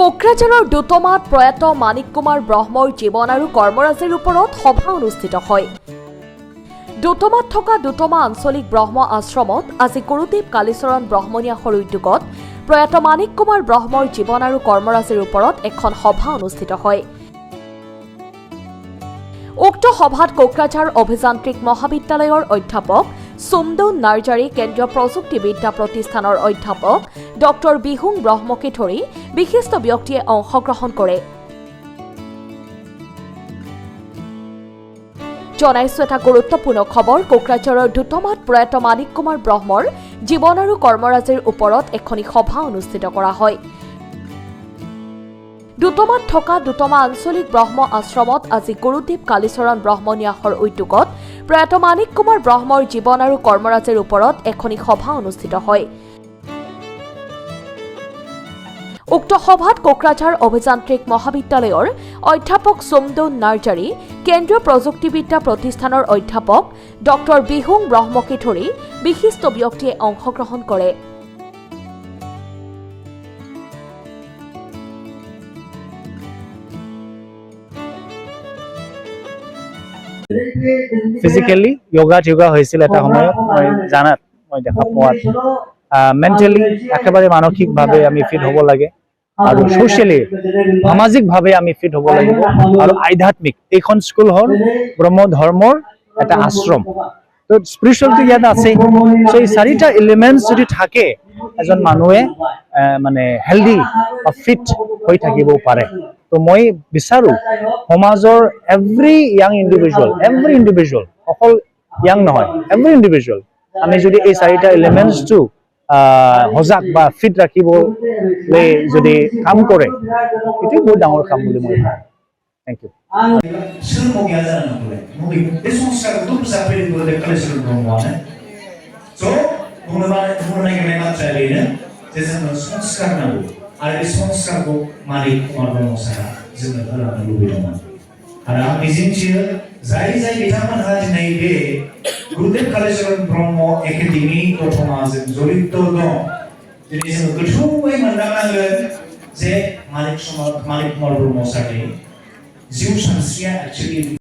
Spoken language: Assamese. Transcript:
কোকৰাঝাৰৰ দুটমাত প্ৰয়াত মানিক কুমাৰ ব্ৰহ্মৰ জীৱন আৰু কৰ্মৰাজিৰ ওপৰত সভা অনুষ্ঠিত হয়। দুটমাত থকা দুটমা আঞ্চলিক ব্ৰহ্ম আশ্ৰমত আজি গুৰুদেৱ কালীচৰণ ব্ৰহ্মন্যাসৰ উদ্যোগত প্ৰয়াত মানিক কুমাৰ ব্ৰহ্মৰ জীৱন আৰু কৰ্মৰাজিৰ ওপৰত এখন সভা অনুষ্ঠিত হয়। উক্ত সভাত কোকৰাঝাৰ অভিযান্ত্ৰিক মহাবিদ্যালয়ৰ অধ্যাপক সোমদৌন নাৰ্জাৰী, কেন্দ্ৰীয় প্ৰযুক্তিবিদ্যা প্ৰতিষ্ঠানৰ অধ্যাপক ডক্টৰ বিহুং ব্ৰহ্মকে ধৰি বিশিষ্ট ব্যক্তিয়ে অংশগ্ৰহণ কৰে। জনাইছো এটা গুৰুত্বপূৰ্ণ খবৰ। কোকৰাঝাৰৰ দুটমাত প্ৰয়াত মানিক কুমাৰ ব্ৰহ্মৰ জীৱন আৰু কৰ্মৰাজিৰ ওপৰত এখনি সভা অনুষ্ঠিত কৰা হয়। দুটমাত থকা দুটমা আঞ্চলিক ব্ৰহ্ম আশ্ৰমত আজি গুৰুদেৱ কালীচৰণ ব্ৰহ্মন্যাসৰ উদ্যোগত প্ৰয়াত মানিক কুমাৰ ব্ৰহ্মৰ জীৱন আৰু কৰ্মৰাজিৰ ওপৰত এখনি সভা অনুষ্ঠিত হয়। উক্ত সভাত কোকৰাঝাৰ অভিযান্ত্ৰিক মহাবিদ্যালয়ৰ অধ্যাপক সোমদৌন নাৰ্জাৰী, কেন্দ্ৰীয় প্ৰযুক্তিবিদ্যা প্ৰতিষ্ঠানৰ অধ্যাপক ডক্টৰ বিহুং ব্ৰহ্মকে ধৰি বিশিষ্ট ব্যক্তিয়ে অংশগ্ৰহণ কৰে। ফিজিক্যালি যোগা হৈছিল এটা সময়ত মই জানাত মই দেখা পোৱাত মেণ্টেলি একেবাৰে মানসিকভাৱে আমি ফিট হ'ব লাগে আৰু সোশ্যালি সামাজিকভাৱে আমি ফিট হ'ব লাগিব আৰু আধ্যাত্মিক। এইখন স্কুল হ'ল ব্ৰহ্ম ধৰ্মৰ এটা আশ্ৰম, তো স্পিৰিচুৱেলিটি ইয়াত আছে। সেই চাৰিটা এলিমেণ্টছ যদি থাকে এজন মানুহে মানে হেল্ডি বা ফিট হৈ থাকিব পাৰে। তো মই বিচাৰোঁ সমাজৰ এভৰি ইয়াং ইণ্ডিভিজুৱেল অকল ইয়াং নহয়, এভৰি ইণ্ডিভিজুৱেল আমি যদি এই চাৰিটা এলিমেণ্টছটো সজাগ বা ফিট ৰাখিবলৈ যদি কাম কৰে, এইটোৱে বহুত ডাঙৰ কাম বুলি মই ভাবোঁ। Thank you. आरो बे संस्कारखौ मानिक कुमार ब्रह्म सारा जोंनो होलांनो लुबैदोंमोन आरो आं मिजिंथियो जाय बिथांमोनहा दिनै बे गुरुदेव कालीचरण ब्रह्म एकाडेमि दतमाजों जड़ित दं, दिनै जोङो गोथौयै मोनदांनांगोन जे मानिक कुमार ब्रह्म सारनि जिउ सानस्रिया एक्चुअलि